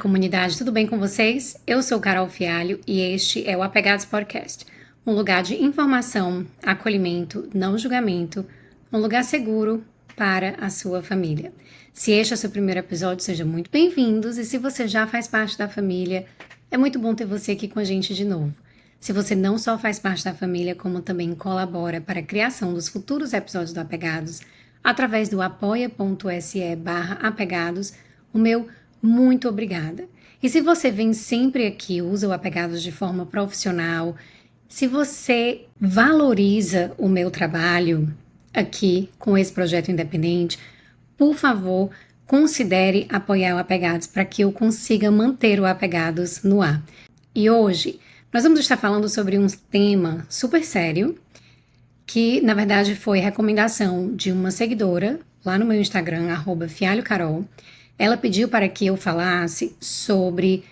Olá, comunidade, tudo bem com vocês? Eu sou Carol Fialho e este é o Apegados Podcast, um lugar de informação, acolhimento, não julgamento, um lugar seguro para a sua família. Se este é o seu primeiro episódio, sejam muito bem-vindos, e se você já faz parte da família, é muito bom ter você aqui com a gente de novo. Se você não só faz parte da família, como também colabora para a criação dos futuros episódios do Apegados, através do apoia.se/apegados, o meu muito obrigada. E se você vem sempre aqui, usa o Apegados de forma profissional, se você valoriza o meu trabalho aqui com esse projeto independente, por favor, considere apoiar o Apegados para que eu consiga manter o Apegados no ar. E hoje nós vamos estar falando sobre um tema super sério, que na verdade foi recomendação de uma seguidora lá no meu Instagram, @fialhocarol. Ela pediu para que eu falasse sobre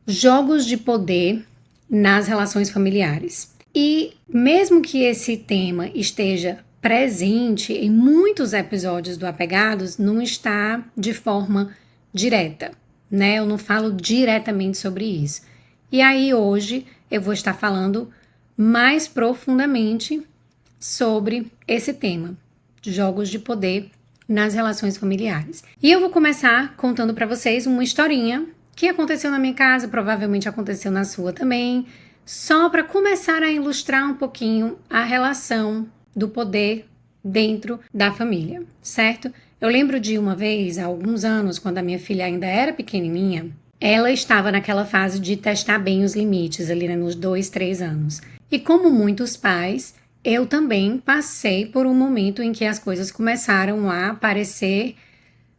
jogos de poder nas relações familiares. E mesmo que esse tema esteja presente em muitos episódios do Apegados, não está de forma direta, né? Eu não falo diretamente sobre isso. E aí hoje eu vou estar falando mais profundamente sobre esse tema, jogos de poder nas relações familiares. E eu vou começar contando para vocês uma historinha que aconteceu na minha casa, provavelmente aconteceu na sua também, só para começar a ilustrar um pouquinho a relação do poder dentro da família, certo? Eu lembro de uma vez, há alguns anos, quando a minha filha ainda era pequenininha, ela estava naquela fase de testar bem os limites, ali nos 2, 3 anos. E como muitos pais, eu também passei por um momento em que as coisas começaram a aparecer,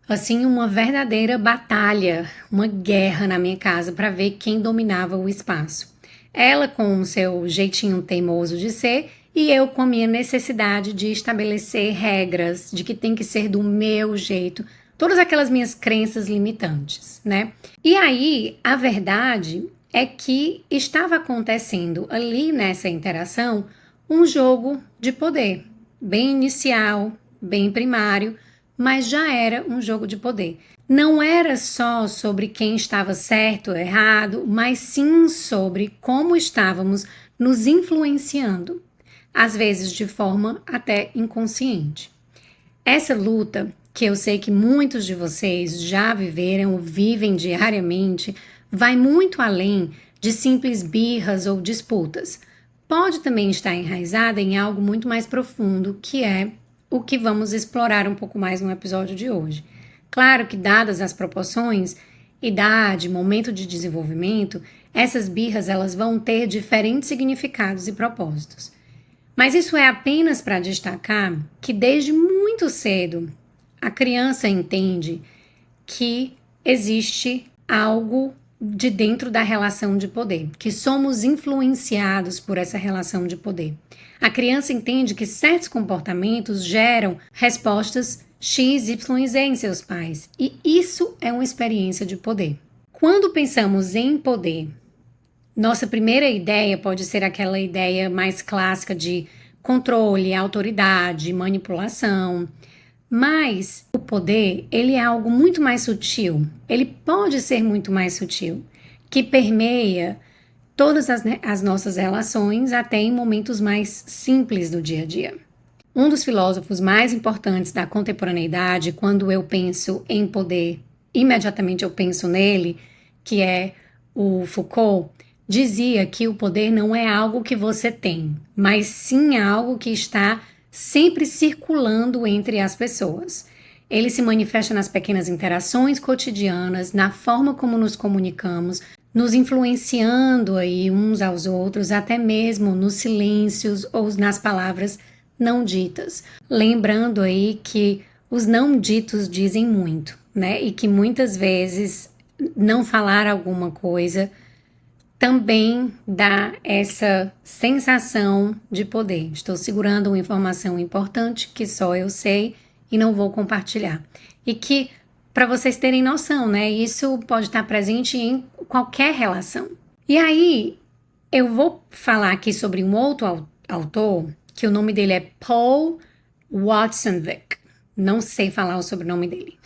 assim, uma verdadeira batalha, uma guerra na minha casa para ver quem dominava o espaço. Ela com o seu jeitinho teimoso de ser e eu com a minha necessidade de estabelecer regras, de que tem que ser do meu jeito, todas aquelas minhas crenças limitantes, né? E aí, a verdade é que estava acontecendo ali nessa interação um jogo de poder, bem inicial, bem primário, mas já era um jogo de poder. Não era só sobre quem estava certo ou errado, mas sim sobre como estávamos nos influenciando, às vezes de forma até inconsciente. Essa luta, que eu sei que muitos de vocês já viveram ou vivem diariamente, vai muito além de simples birras ou disputas. Pode também estar enraizada em algo muito mais profundo, que é o que vamos explorar um pouco mais no episódio de hoje. Claro que, dadas as proporções, idade, momento de desenvolvimento, essas birras elas vão ter diferentes significados e propósitos. Mas isso é apenas para destacar que desde muito cedo a criança entende que existe algo de dentro da relação de poder, que somos influenciados por essa relação de poder. A criança entende que certos comportamentos geram respostas X, Y e Z em seus pais, e isso é uma experiência de poder. Quando pensamos em poder, nossa primeira ideia pode ser aquela ideia mais clássica de controle, autoridade, manipulação. Mas o poder, ele é algo muito mais sutil. Ele pode ser muito mais sutil, que permeia todas as nossas relações, até em momentos mais simples do dia a dia. Um dos filósofos mais importantes da contemporaneidade, quando eu penso em poder, imediatamente eu penso nele, que é o Foucault, dizia que o poder não é algo que você tem, mas sim algo que está sempre circulando entre as pessoas. Ele se manifesta nas pequenas interações cotidianas, na forma como nos comunicamos, nos influenciando aí uns aos outros, até mesmo nos silêncios ou nas palavras não ditas. Lembrando aí que os não ditos dizem muito, né? E que muitas vezes não falar alguma coisa também dá essa sensação de poder. Estou segurando uma informação importante que só eu sei e não vou compartilhar. E que, para vocês terem noção, né? Isso pode estar presente em qualquer relação. E aí, eu vou falar aqui sobre um outro autor, que o nome dele é Paul Watsonvik. Não sei falar o sobrenome dele.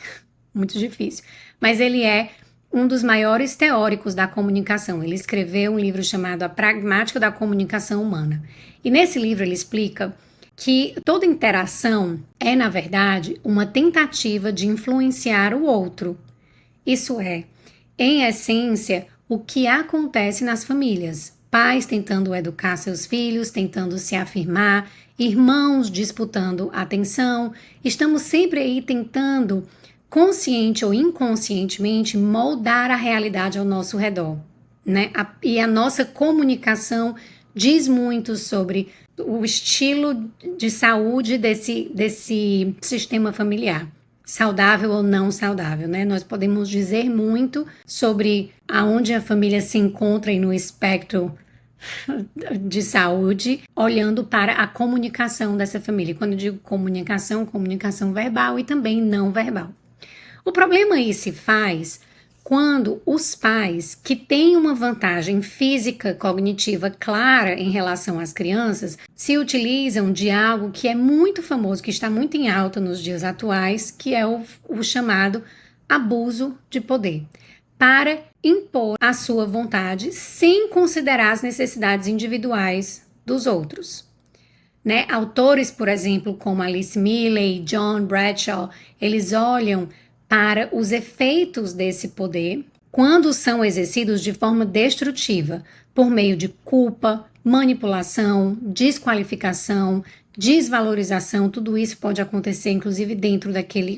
Muito difícil. Mas ele é um dos maiores teóricos da comunicação. Ele escreveu um livro chamado A Pragmática da Comunicação Humana. E nesse livro ele explica que toda interação é, na verdade, uma tentativa de influenciar o outro. Isso é, em essência, o que acontece nas famílias. Pais tentando educar seus filhos, tentando se afirmar, irmãos disputando atenção. Estamos sempre aí tentando, consciente ou inconscientemente, moldar a realidade ao nosso redor, né? E a nossa comunicação diz muito sobre o estilo de saúde desse sistema familiar. Saudável ou não saudável, né? Nós podemos dizer muito sobre aonde a família se encontra no espectro de saúde, olhando para a comunicação dessa família. Quando eu digo comunicação, comunicação verbal e também não verbal. O problema aí se faz quando os pais que têm uma vantagem física cognitiva clara em relação às crianças se utilizam de algo que é muito famoso, que está muito em alta nos dias atuais, que é o chamado abuso de poder, para impor a sua vontade sem considerar as necessidades individuais dos outros. Né? Autores, por exemplo, como Alice Milley e John Bradshaw, eles olham para os efeitos desse poder quando são exercidos de forma destrutiva, por meio de culpa, manipulação, desqualificação, desvalorização. Tudo isso pode acontecer, inclusive, dentro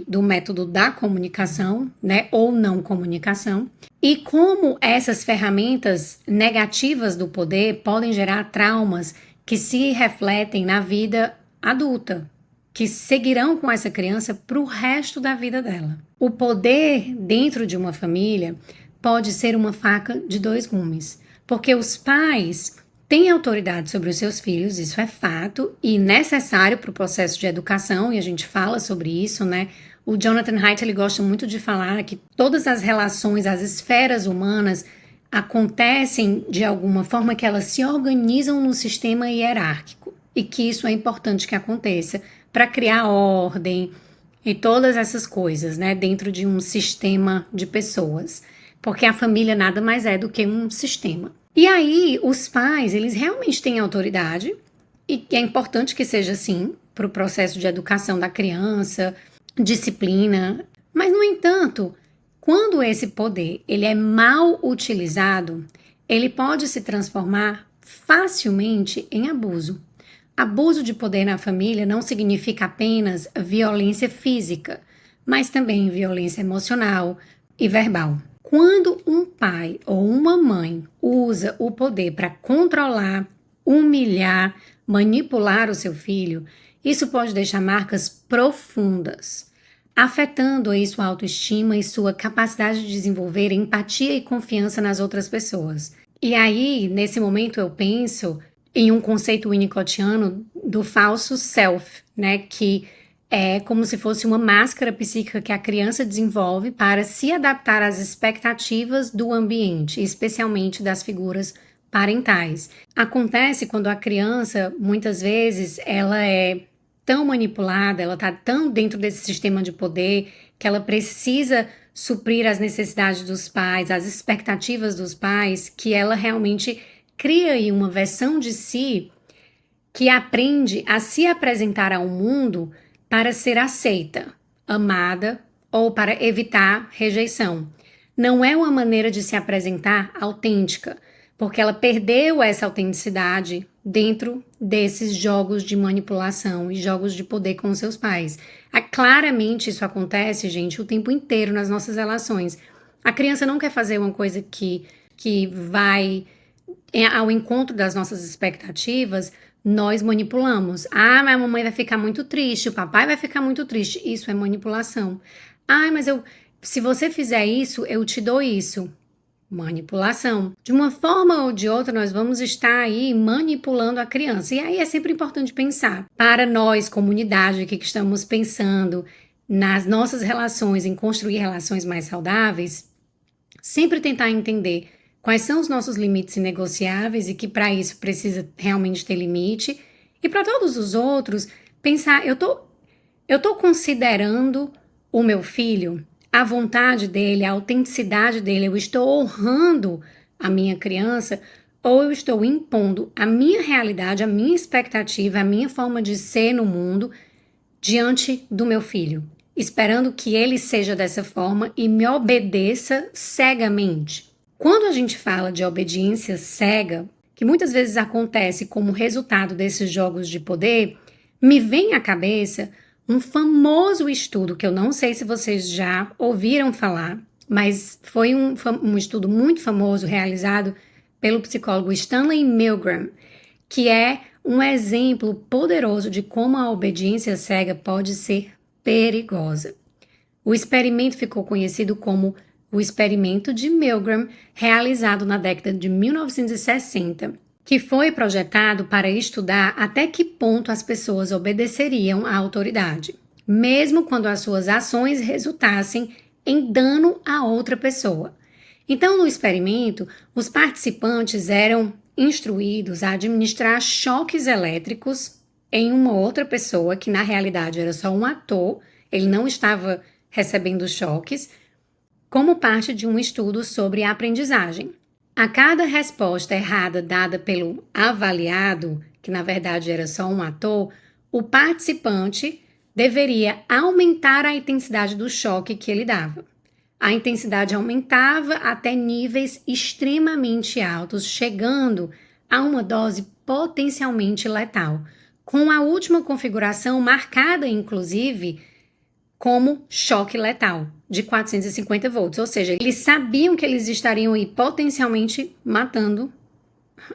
do método da comunicação, né, ou não comunicação. E como essas ferramentas negativas do poder podem gerar traumas que se refletem na vida adulta, que seguirão com essa criança para o resto da vida dela. O poder dentro de uma família pode ser uma faca de dois gumes, porque os pais têm autoridade sobre os seus filhos, isso é fato e necessário para o processo de educação, e a gente fala sobre isso, né? O Jonathan Haidt, ele gosta muito de falar que todas as relações, as esferas humanas acontecem de alguma forma que elas se organizam no sistema hierárquico e que isso é importante que aconteça para criar ordem e todas essas coisas, né, dentro de um sistema de pessoas, porque a família nada mais é do que um sistema. E aí, os pais, eles realmente têm autoridade, e é importante que seja assim, para o processo de educação da criança, disciplina, mas, no entanto, quando esse poder ele é mal utilizado, ele pode se transformar facilmente em abuso. Abuso de poder na família não significa apenas violência física, mas também violência emocional e verbal. Quando um pai ou uma mãe usa o poder para controlar, humilhar, manipular o seu filho, isso pode deixar marcas profundas, afetando aí sua autoestima e sua capacidade de desenvolver empatia e confiança nas outras pessoas. E aí, nesse momento, eu penso em um conceito winnicottiano do falso self, né, que é como se fosse uma máscara psíquica que a criança desenvolve para se adaptar às expectativas do ambiente, especialmente das figuras parentais. Acontece quando a criança, muitas vezes, ela é tão manipulada, ela está tão dentro desse sistema de poder que ela precisa suprir as necessidades dos pais, as expectativas dos pais, que ela realmente cria aí uma versão de si que aprende a se apresentar ao mundo para ser aceita, amada ou para evitar rejeição. Não é uma maneira de se apresentar autêntica, porque ela perdeu essa autenticidade dentro desses jogos de manipulação e jogos de poder com seus pais. Claramente isso acontece, gente, o tempo inteiro nas nossas relações. A criança não quer fazer uma coisa que vai ao encontro das nossas expectativas, nós manipulamos. Ah, mas a mamãe vai ficar muito triste, o papai vai ficar muito triste. Isso é manipulação. Ah, mas se você fizer isso, eu te dou isso. Manipulação. De uma forma ou de outra, nós vamos estar aí manipulando a criança. E aí é sempre importante pensar, para nós, comunidade, o que estamos pensando nas nossas relações, em construir relações mais saudáveis, sempre tentar entender quais são os nossos limites inegociáveis e que para isso precisa realmente ter limite. E para todos os outros, pensar, eu tô considerando o meu filho a vontade dele, a autenticidade dele, eu estou honrando a minha criança ou eu estou impondo a minha realidade, a minha expectativa, a minha forma de ser no mundo diante do meu filho, esperando que ele seja dessa forma e me obedeça cegamente. Quando a gente fala de obediência cega, que muitas vezes acontece como resultado desses jogos de poder, me vem à cabeça um famoso estudo que eu não sei se vocês já ouviram falar, mas foi um estudo muito famoso realizado pelo psicólogo Stanley Milgram, que é um exemplo poderoso de como a obediência cega pode ser perigosa. O experimento ficou conhecido como o experimento de Milgram, realizado na década de 1960, que foi projetado para estudar até que ponto as pessoas obedeceriam à autoridade, mesmo quando as suas ações resultassem em dano a outra pessoa. Então, no experimento, os participantes eram instruídos a administrar choques elétricos em uma outra pessoa, que na realidade era só um ator, ele não estava recebendo choques, como parte de um estudo sobre a aprendizagem. A cada resposta errada dada pelo avaliado, que na verdade era só um ator, o participante deveria aumentar a intensidade do choque que ele dava. A intensidade aumentava até níveis extremamente altos, chegando a uma dose potencialmente letal, com a última configuração marcada, inclusive, como choque letal, de 450 volts. Ou seja, eles sabiam que eles estariam aí potencialmente matando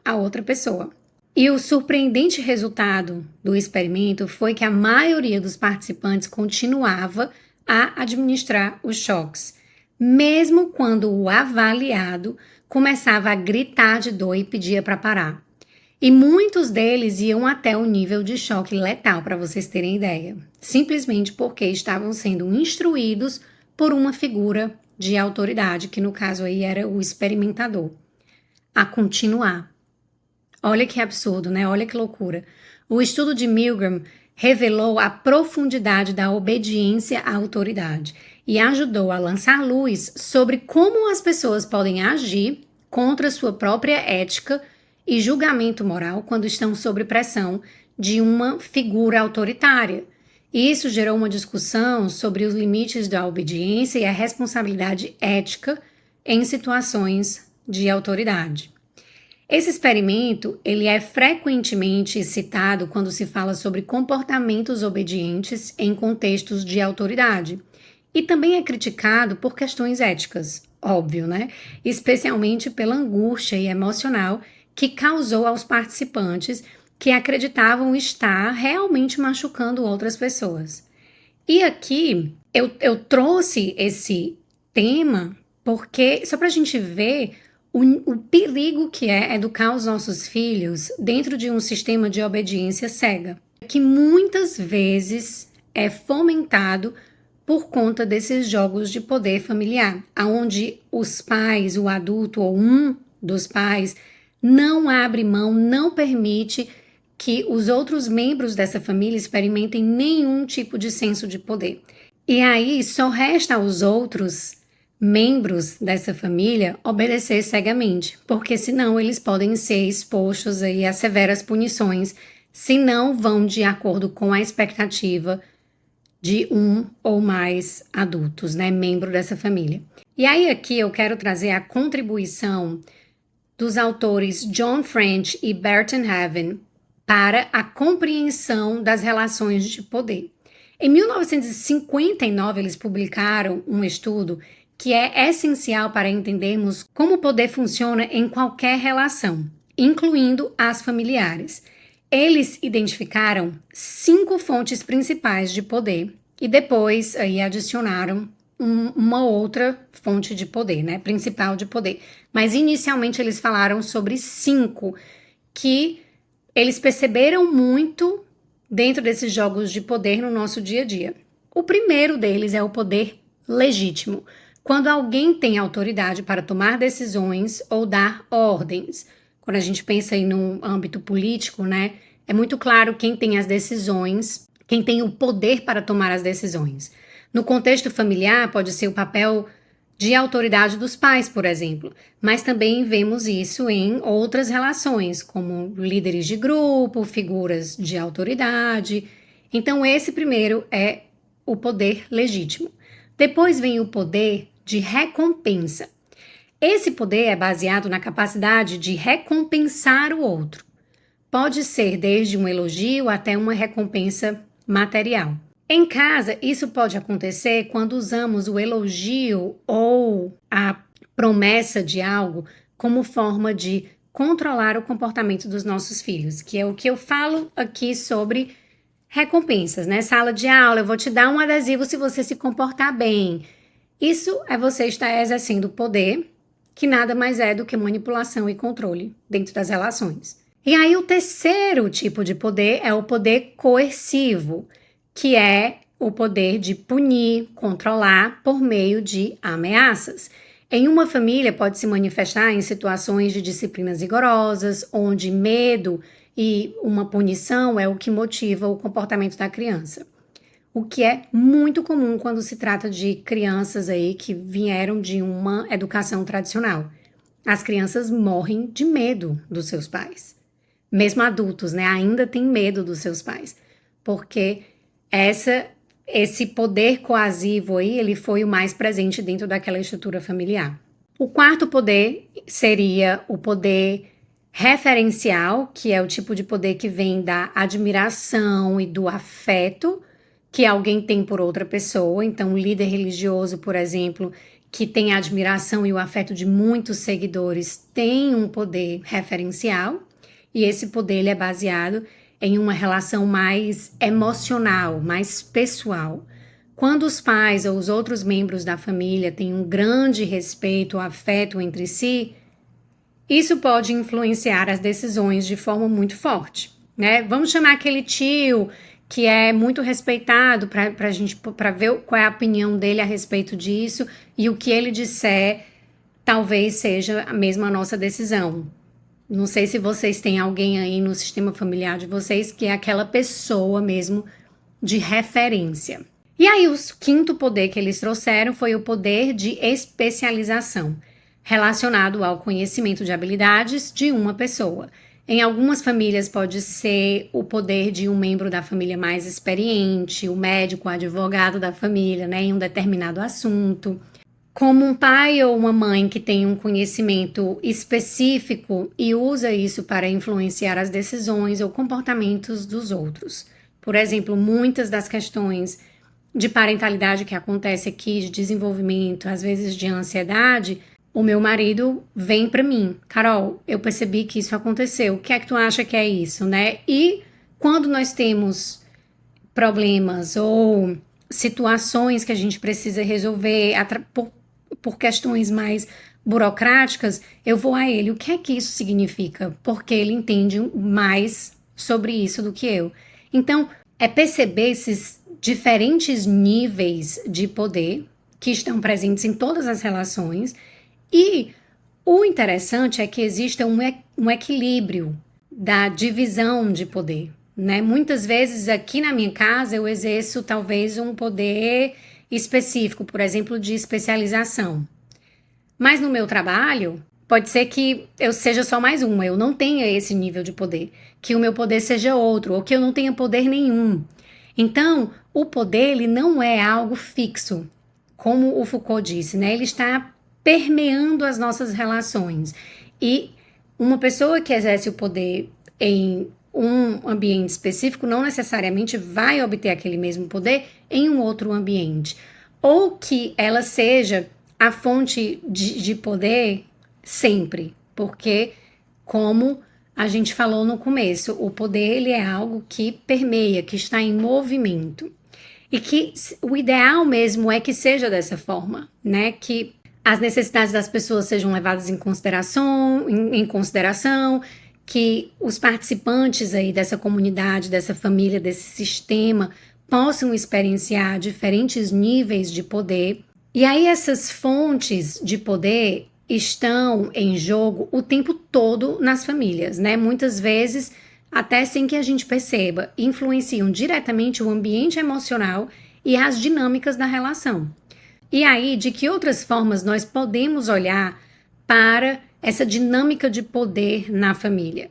a outra pessoa. E o surpreendente resultado do experimento foi que a maioria dos participantes continuava a administrar os choques, mesmo quando o avaliado começava a gritar de dor e pedia para parar. E muitos deles iam até o nível de choque letal, para vocês terem ideia, simplesmente porque estavam sendo instruídos por uma figura de autoridade, que no caso aí era o experimentador, a continuar. Olha que absurdo, né? Olha que loucura. O estudo de Milgram revelou a profundidade da obediência à autoridade e ajudou a lançar luz sobre como as pessoas podem agir contra sua própria ética e julgamento moral quando estão sob pressão de uma figura autoritária. Isso gerou uma discussão sobre os limites da obediência e a responsabilidade ética em situações de autoridade. Esse experimento, ele é frequentemente citado quando se fala sobre comportamentos obedientes em contextos de autoridade. E também é criticado por questões éticas, óbvio, né? Especialmente pela angústia emocional que causou aos participantes que acreditavam estar realmente machucando outras pessoas. E aqui eu trouxe esse tema porque só para a gente ver o perigo que é educar os nossos filhos dentro de um sistema de obediência cega, que muitas vezes é fomentado por conta desses jogos de poder familiar, onde os pais, o adulto ou um dos pais, não abre mão, não permite que os outros membros dessa família experimentem nenhum tipo de senso de poder. E aí só resta aos outros membros dessa família obedecer cegamente, porque senão eles podem ser expostos aí a severas punições, se não vão de acordo com a expectativa de um ou mais adultos, né, membro dessa família. E aí aqui eu quero trazer a contribuição dos autores John French e Burton Haven para a compreensão das relações de poder. Em 1959, eles publicaram um estudo que é essencial para entendermos como o poder funciona em qualquer relação, incluindo as familiares. Eles identificaram 5 fontes principais de poder e depois aí adicionaram uma outra fonte de poder, né, principal de poder. Mas inicialmente eles falaram sobre 5 que eles perceberam muito dentro desses jogos de poder no nosso dia a dia. O primeiro deles é o poder legítimo, quando alguém tem autoridade para tomar decisões ou dar ordens. Quando a gente pensa aí no âmbito político, né, é muito claro quem tem as decisões, quem tem o poder para tomar as decisões. No contexto familiar, pode ser o papel de autoridade dos pais, por exemplo, mas também vemos isso em outras relações, como líderes de grupo, figuras de autoridade. Então, esse primeiro é o poder legítimo. Depois vem o poder de recompensa. Esse poder é baseado na capacidade de recompensar o outro. Pode ser desde um elogio até uma recompensa material. Em casa, isso pode acontecer quando usamos o elogio ou a promessa de algo como forma de controlar o comportamento dos nossos filhos, que é o que eu falo aqui sobre recompensas, né? Sala de aula, eu vou te dar um adesivo se você se comportar bem. Isso é você estar exercendo poder, que nada mais é do que manipulação e controle dentro das relações. E aí o terceiro tipo de poder é o poder coercivo, que é o poder de punir, controlar por meio de ameaças. Em uma família pode se manifestar em situações de disciplinas rigorosas, onde medo e uma punição é o que motiva o comportamento da criança. O que é muito comum quando se trata de crianças aí que vieram de uma educação tradicional. As crianças morrem de medo dos seus pais. Mesmo adultos, né, ainda têm medo dos seus pais, porque esse poder coasivo aí, ele foi o mais presente dentro daquela estrutura familiar. O quarto poder seria o poder referencial, que é o tipo de poder que vem da admiração e do afeto que alguém tem por outra pessoa. Então, um líder religioso, por exemplo, que tem a admiração e o afeto de muitos seguidores, tem um poder referencial, e esse poder ele é baseado em uma relação mais emocional, mais pessoal. Quando os pais ou os outros membros da família têm um grande respeito ou afeto entre si, isso pode influenciar as decisões de forma muito forte, né? Vamos chamar aquele tio que é muito respeitado para ver qual é a opinião dele a respeito disso, e o que ele disser talvez seja a mesma nossa decisão. Não sei se vocês têm alguém aí no sistema familiar de vocês que é aquela pessoa mesmo de referência. E aí, o quinto poder que eles trouxeram foi o poder de especialização, relacionado ao conhecimento de habilidades de uma pessoa. Em algumas famílias pode ser o poder de um membro da família mais experiente, o médico, o advogado da família, né, em um determinado assunto. Como um pai ou uma mãe que tem um conhecimento específico e usa isso para influenciar as decisões ou comportamentos dos outros. Por exemplo, muitas das questões de parentalidade que acontece aqui, de desenvolvimento, às vezes de ansiedade, o meu marido vem para mim: Carol, eu percebi que isso aconteceu, o que é que tu acha que é isso, né? E quando nós temos problemas ou situações que a gente precisa resolver por questões mais burocráticas, eu vou a ele: o que é que isso significa? Porque ele entende mais sobre isso do que eu. Então, é perceber esses diferentes níveis de poder que estão presentes em todas as relações, e o interessante é que exista um equilíbrio da divisão de poder, né? Muitas vezes aqui na minha casa eu exerço talvez um poder específico, por exemplo, de especialização. Mas no meu trabalho, pode ser que eu seja só mais uma, eu não tenha esse nível de poder, que o meu poder seja outro, ou que eu não tenha poder nenhum. Então, o poder ele não é algo fixo, como o Foucault disse, né? Ele está permeando as nossas relações. E uma pessoa que exerce o poder em um ambiente específico não necessariamente vai obter aquele mesmo poder em um outro ambiente. Ou que ela seja a fonte de poder sempre, porque, como a gente falou no começo, o poder ele é algo que permeia, que está em movimento. E que o ideal mesmo é que seja dessa forma, né? Que as necessidades das pessoas sejam levadas em consideração, que os participantes aí dessa comunidade, dessa família, desse sistema, possam experienciar diferentes níveis de poder. E aí essas fontes de poder estão em jogo o tempo todo nas famílias, né? Muitas vezes, até sem que a gente perceba, influenciam diretamente o ambiente emocional e as dinâmicas da relação. E aí, de que outras formas nós podemos olhar para essa dinâmica de poder na família?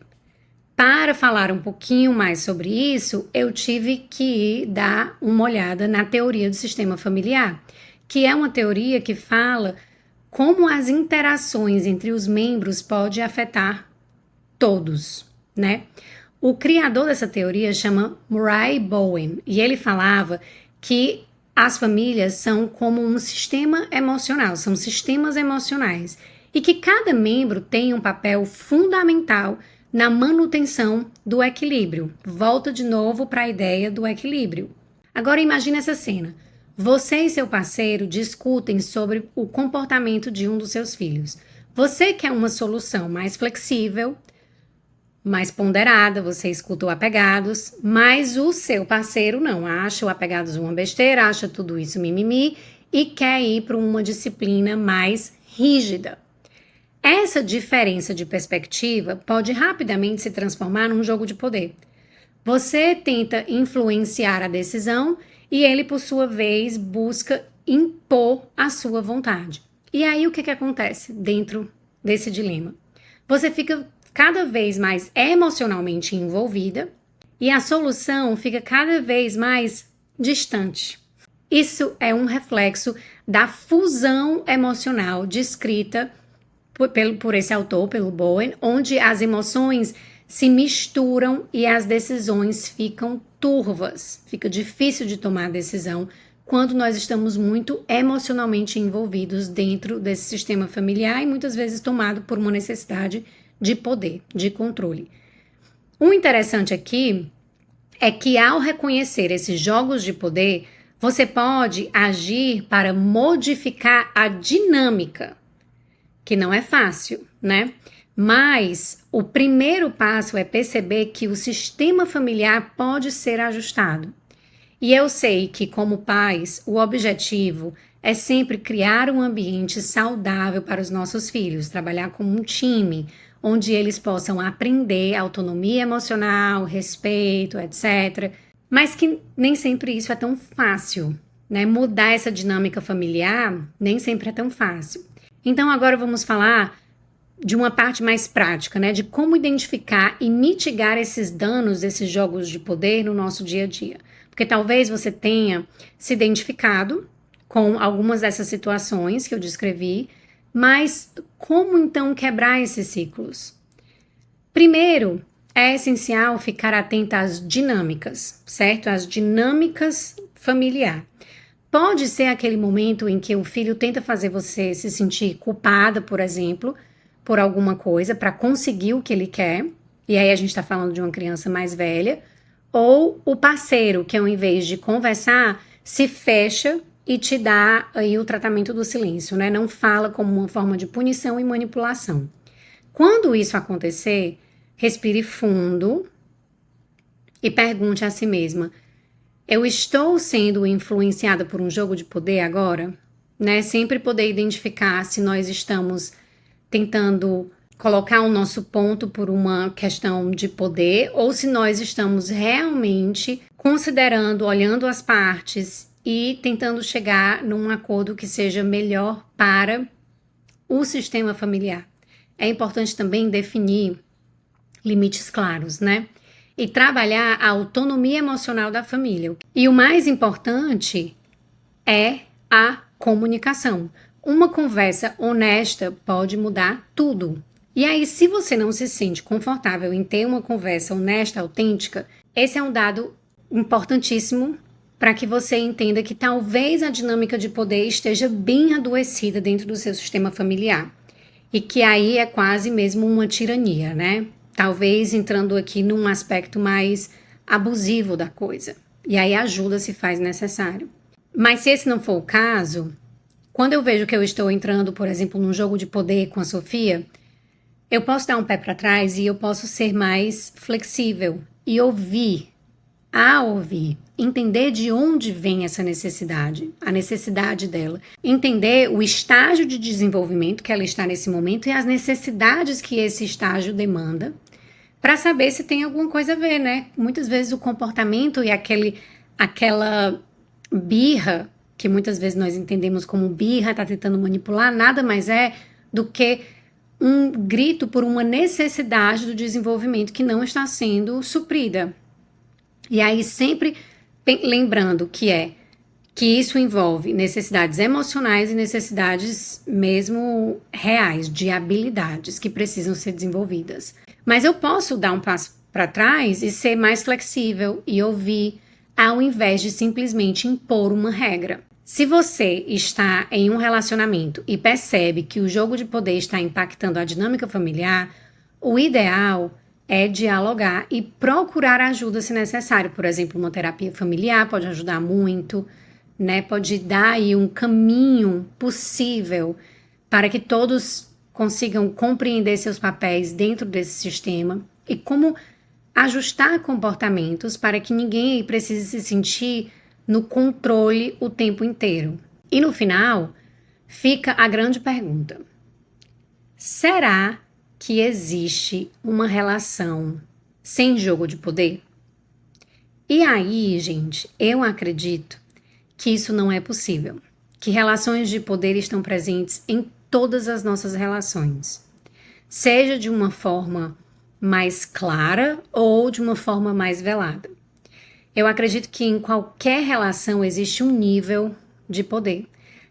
Para falar um pouquinho mais sobre isso, eu tive que dar uma olhada na teoria do sistema familiar, que é uma teoria que fala como as interações entre os membros pode afetar todos, né? O criador dessa teoria chama Murray Bowen, e ele falava que as famílias são como um sistema emocional, são sistemas emocionais, e que cada membro tem um papel fundamental na manutenção do equilíbrio. Volta de novo para a ideia do equilíbrio. Agora imagine essa cena. Você e seu parceiro discutem sobre o comportamento de um dos seus filhos. Você quer uma solução mais flexível, mais ponderada, você escuta o Apegados, mas o seu parceiro não, acha o Apegados uma besteira, acha tudo isso mimimi e quer ir para uma disciplina mais rígida. Essa diferença de perspectiva pode rapidamente se transformar num jogo de poder. Você tenta influenciar a decisão e ele, por sua vez, busca impor a sua vontade. E aí o que acontece dentro desse dilema? Você fica cada vez mais emocionalmente envolvida e a solução fica cada vez mais distante. Isso é um reflexo da fusão emocional descrita por esse autor, pelo Bowen, onde as emoções se misturam e as decisões ficam turvas. Fica difícil de tomar a decisão quando nós estamos muito emocionalmente envolvidos dentro desse sistema familiar e muitas vezes tomado por uma necessidade de poder, de controle. O interessante aqui é que ao reconhecer esses jogos de poder, você pode agir para modificar a dinâmica, que não é fácil, né? Mas o primeiro passo é perceber que o sistema familiar pode ser ajustado. E eu sei que, como pais, o objetivo é sempre criar um ambiente saudável para os nossos filhos, trabalhar como um time, onde eles possam aprender autonomia emocional, respeito, etc. Mas que nem sempre isso é tão fácil, né? Mudar essa dinâmica familiar nem sempre é tão fácil. Então agora vamos falar de uma parte mais prática, né? De como identificar e mitigar esses danos desses jogos de poder no nosso dia a dia. Porque talvez você tenha se identificado com algumas dessas situações que eu descrevi, mas como então quebrar esses ciclos? Primeiro, é essencial ficar atenta às dinâmicas, certo? As dinâmicas familiar. Pode ser aquele momento em que o filho tenta fazer você se sentir culpada, por exemplo, por alguma coisa para conseguir o que ele quer, e aí a gente está falando de uma criança mais velha, ou o parceiro que ao invés de conversar, se fecha e te dá aí o tratamento do silêncio, né? Não fala como uma forma de punição e manipulação. Quando isso acontecer, respire fundo e pergunte a si mesma: eu estou sendo influenciada por um jogo de poder agora? Né? Sempre poder identificar se nós estamos tentando colocar o nosso ponto por uma questão de poder ou se nós estamos realmente considerando, olhando as partes e tentando chegar num acordo que seja melhor para o sistema familiar. É importante também definir limites claros, né? E trabalhar a autonomia emocional da família. E o mais importante é a comunicação. Uma conversa honesta pode mudar tudo. E aí, se você não se sente confortável em ter uma conversa honesta, autêntica, esse é um dado importantíssimo para que você entenda que talvez a dinâmica de poder esteja bem adoecida dentro do seu sistema familiar. E que aí é quase mesmo uma tirania, né? Talvez entrando aqui num aspecto mais abusivo da coisa. E aí ajuda se faz necessário. Mas se esse não for o caso, quando eu vejo que eu estou entrando, por exemplo, num jogo de poder com a Sofia, eu posso dar um pé para trás e eu posso ser mais flexível e ouvir, entender de onde vem essa necessidade, a necessidade dela, entender o estágio de desenvolvimento que ela está nesse momento e as necessidades que esse estágio demanda, para saber se tem alguma coisa a ver, né? Muitas vezes o comportamento e aquela birra, que muitas vezes nós entendemos como birra, tá tentando manipular, nada mais é do que um grito por uma necessidade do desenvolvimento que não está sendo suprida. E aí sempre lembrando que isso envolve necessidades emocionais e necessidades mesmo reais, de habilidades que precisam ser desenvolvidas. Mas eu posso dar um passo para trás e ser mais flexível e ouvir, ao invés de simplesmente impor uma regra. Se você está em um relacionamento e percebe que o jogo de poder está impactando a dinâmica familiar, o ideal é dialogar e procurar ajuda se necessário. Por exemplo, uma terapia familiar pode ajudar muito, né? Pode dar aí um caminho possível para que todos consigam compreender seus papéis dentro desse sistema e como ajustar comportamentos para que ninguém precise se sentir no controle o tempo inteiro. E no final, fica a grande pergunta: será que existe uma relação sem jogo de poder? E aí, gente, eu acredito que isso não é possível, que relações de poder estão presentes em todas as nossas relações, seja de uma forma mais clara ou de uma forma mais velada. Eu acredito que em qualquer relação existe um nível de poder,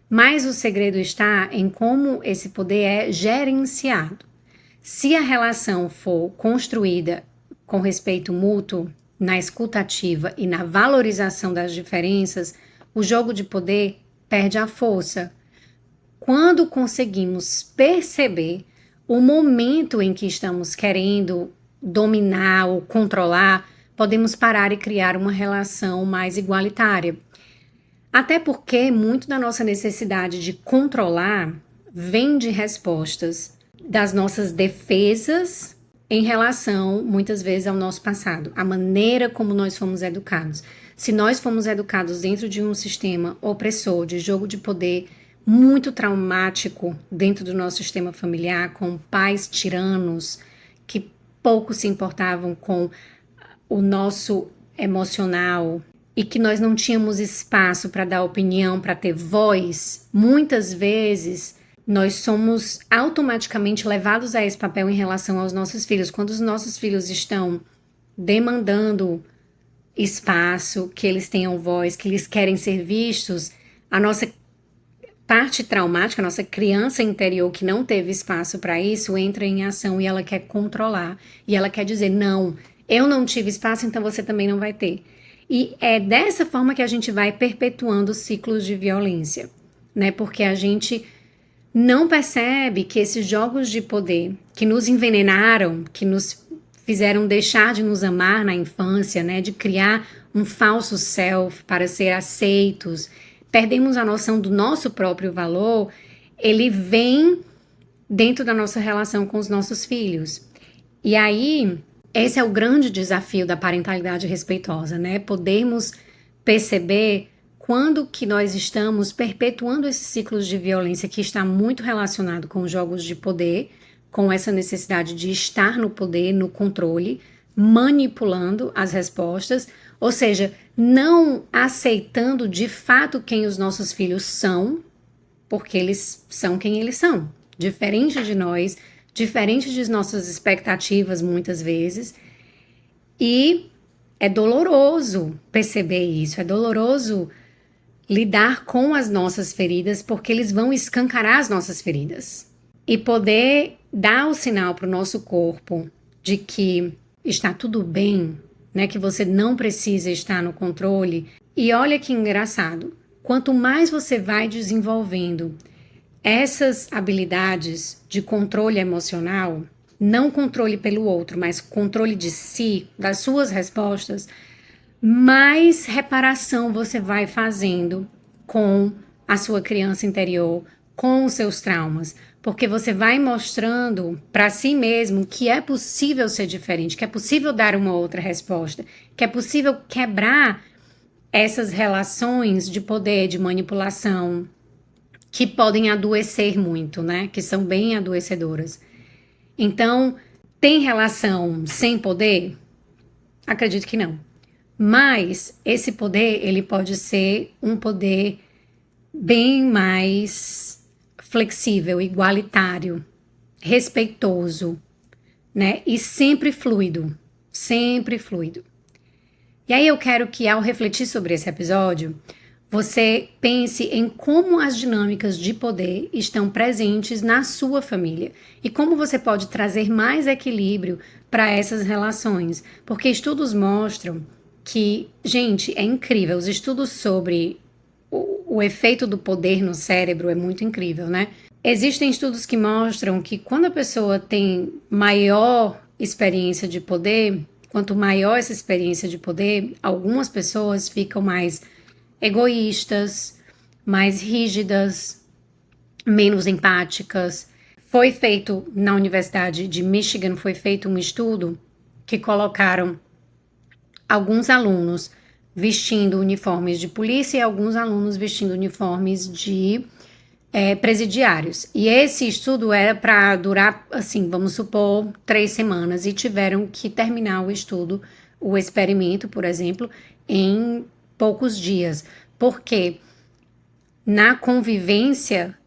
mas o segredo está em como esse poder é gerenciado. Se a relação for construída com respeito mútuo, na escuta ativa e na valorização das diferenças, o jogo de poder perde a força. Quando conseguimos perceber o momento em que estamos querendo dominar ou controlar, podemos parar e criar uma relação mais igualitária. Até porque muito da nossa necessidade de controlar vem de respostas das nossas defesas em relação, muitas vezes, ao nosso passado, a maneira como nós fomos educados. Se nós fomos educados dentro de um sistema opressor, de jogo de poder muito traumático dentro do nosso sistema familiar, com pais tiranos que pouco se importavam com o nosso emocional e que nós não tínhamos espaço para dar opinião, para ter voz, muitas vezes nós somos automaticamente levados a esse papel em relação aos nossos filhos. Quando os nossos filhos estão demandando espaço, que eles tenham voz, que eles querem ser vistos, a nossa parte traumática, a nossa criança interior que não teve espaço para isso, entra em ação e ela quer controlar. E ela quer dizer, não, eu não tive espaço, então você também não vai ter. E é dessa forma que a gente vai perpetuando ciclos de violência, né? Porque a gente não percebe que esses jogos de poder que nos envenenaram, que nos fizeram deixar de nos amar na infância, né? De criar um falso self para ser aceitos, perdemos a noção do nosso próprio valor, ele vem dentro da nossa relação com os nossos filhos. E aí, esse é o grande desafio da parentalidade respeitosa, né? Podermos perceber quando que nós estamos perpetuando esses ciclos de violência que está muito relacionado com jogos de poder, com essa necessidade de estar no poder, no controle, manipulando as respostas, ou seja, não aceitando de fato quem os nossos filhos são, porque eles são quem eles são, diferente de nós, diferente de nossas expectativas muitas vezes, e é doloroso perceber isso, é doloroso lidar com as nossas feridas, porque eles vão escancarar as nossas feridas. E poder dar o sinal para o nosso corpo de que está tudo bem, né? Que você não precisa estar no controle. E olha que engraçado, quanto mais você vai desenvolvendo essas habilidades de controle emocional, não controle pelo outro, mas controle de si, das suas respostas, mais reparação você vai fazendo com a sua criança interior, com os seus traumas, porque você vai mostrando para si mesmo que é possível ser diferente, que é possível dar uma outra resposta, que é possível quebrar essas relações de poder, de manipulação, que podem adoecer muito, né? Que são bem adoecedoras. Então, tem relação sem poder? Acredito que não. Mas esse poder, ele pode ser um poder bem mais flexível, igualitário, respeitoso, né? E sempre fluido, sempre fluido. E aí eu quero que, ao refletir sobre esse episódio, você pense em como as dinâmicas de poder estão presentes na sua família e como você pode trazer mais equilíbrio para essas relações. Porque estudos mostram que, gente, é incrível. Os estudos sobre o efeito do poder no cérebro é muito incrível, né? Existem estudos que mostram que quando a pessoa tem maior experiência de poder, quanto maior essa experiência de poder, algumas pessoas ficam mais egoístas, mais rígidas, menos empáticas. Foi feito na Universidade de Michigan, foi feito um estudo que colocaram alguns alunos vestindo uniformes de polícia e alguns alunos vestindo uniformes de presidiários. E esse estudo era para durar, assim, vamos supor, 3 semanas, e tiveram que terminar o estudo, o experimento, por exemplo, em poucos dias. Porque na convivência,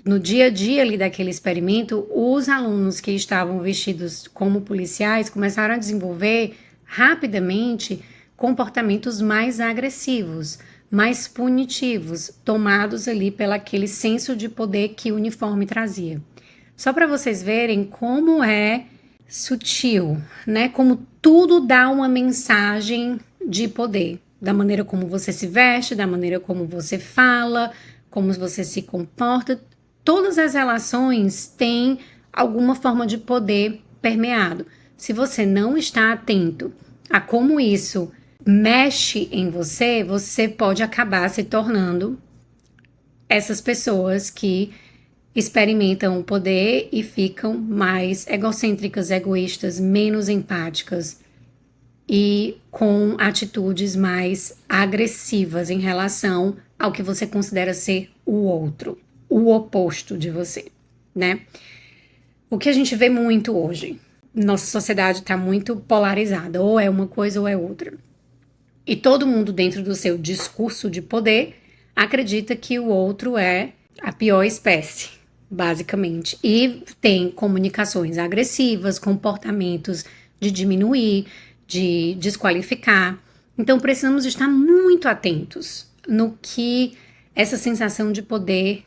no dia a dia ali daquele experimento, os alunos que estavam vestidos como policiais começaram a desenvolver rapidamente comportamentos mais agressivos, mais punitivos, tomados ali pelo aquele senso de poder que o uniforme trazia. Só para vocês verem como é sutil, né? Como tudo dá uma mensagem de poder, da maneira como você se veste, da maneira como você fala, como você se comporta. Todas as relações têm alguma forma de poder permeado. Se você não está atento a como isso mexe em você, você pode acabar se tornando essas pessoas que experimentam o poder e ficam mais egocêntricas, egoístas, menos empáticas e com atitudes mais agressivas em relação ao que você considera ser o outro, o oposto de você, né? O que a gente vê muito hoje, nossa sociedade está muito polarizada, ou é uma coisa ou é outra. E todo mundo, dentro do seu discurso de poder, acredita que o outro é a pior espécie, basicamente. E tem comunicações agressivas, comportamentos de diminuir, de desqualificar. Então, precisamos estar muito atentos no que essa sensação de poder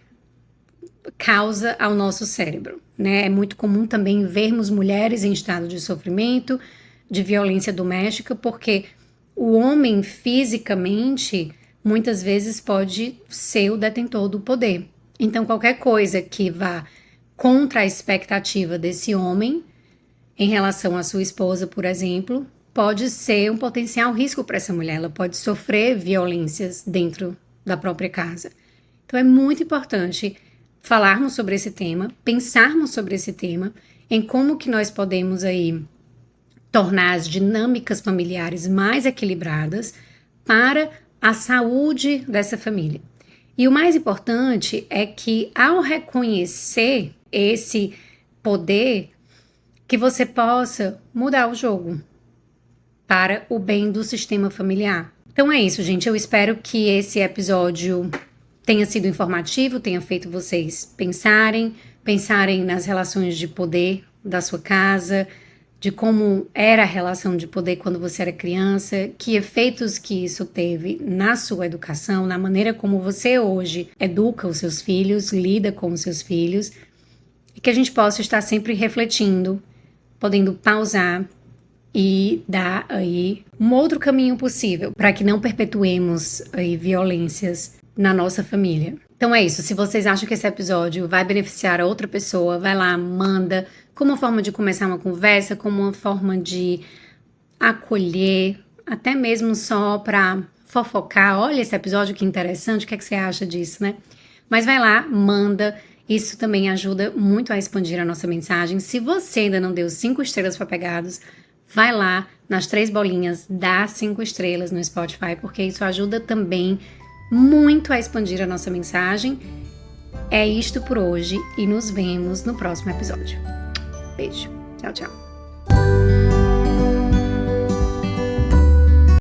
causa ao nosso cérebro, né? É muito comum também vermos mulheres em estado de sofrimento, de violência doméstica, porque o homem fisicamente muitas vezes pode ser o detentor do poder. Então, qualquer coisa que vá contra a expectativa desse homem em relação à sua esposa, por exemplo, pode ser um potencial risco para essa mulher. Ela pode sofrer violências dentro da própria casa. Então, é muito importante falarmos sobre esse tema, pensarmos sobre esse tema, em como que nós podemos aí tornar as dinâmicas familiares mais equilibradas para a saúde dessa família. E o mais importante é que, ao reconhecer esse poder, que você possa mudar o jogo para o bem do sistema familiar. Então é isso, gente. Eu espero que esse episódio tenha sido informativo, tenha feito vocês pensarem nas relações de poder da sua casa, de como era a relação de poder quando você era criança, que efeitos que isso teve na sua educação, na maneira como você hoje educa os seus filhos, lida com os seus filhos, e que a gente possa estar sempre refletindo, podendo pausar e dar aí um outro caminho possível para que não perpetuemos aí violências na nossa família. Então é isso, se vocês acham que esse episódio vai beneficiar a outra pessoa, vai lá, manda, como uma forma de começar uma conversa, como uma forma de acolher, até mesmo só para fofocar. Olha esse episódio que interessante, o que é que você acha disso, né? Mas vai lá, manda, isso também ajuda muito a expandir a nossa mensagem. Se você ainda não deu 5 estrelas para Pegados, vai lá nas 3 bolinhas, dá 5 estrelas no Spotify, porque isso ajuda também muito a expandir a nossa mensagem. É isto por hoje e nos vemos no próximo episódio. Beijo. Tchau, tchau.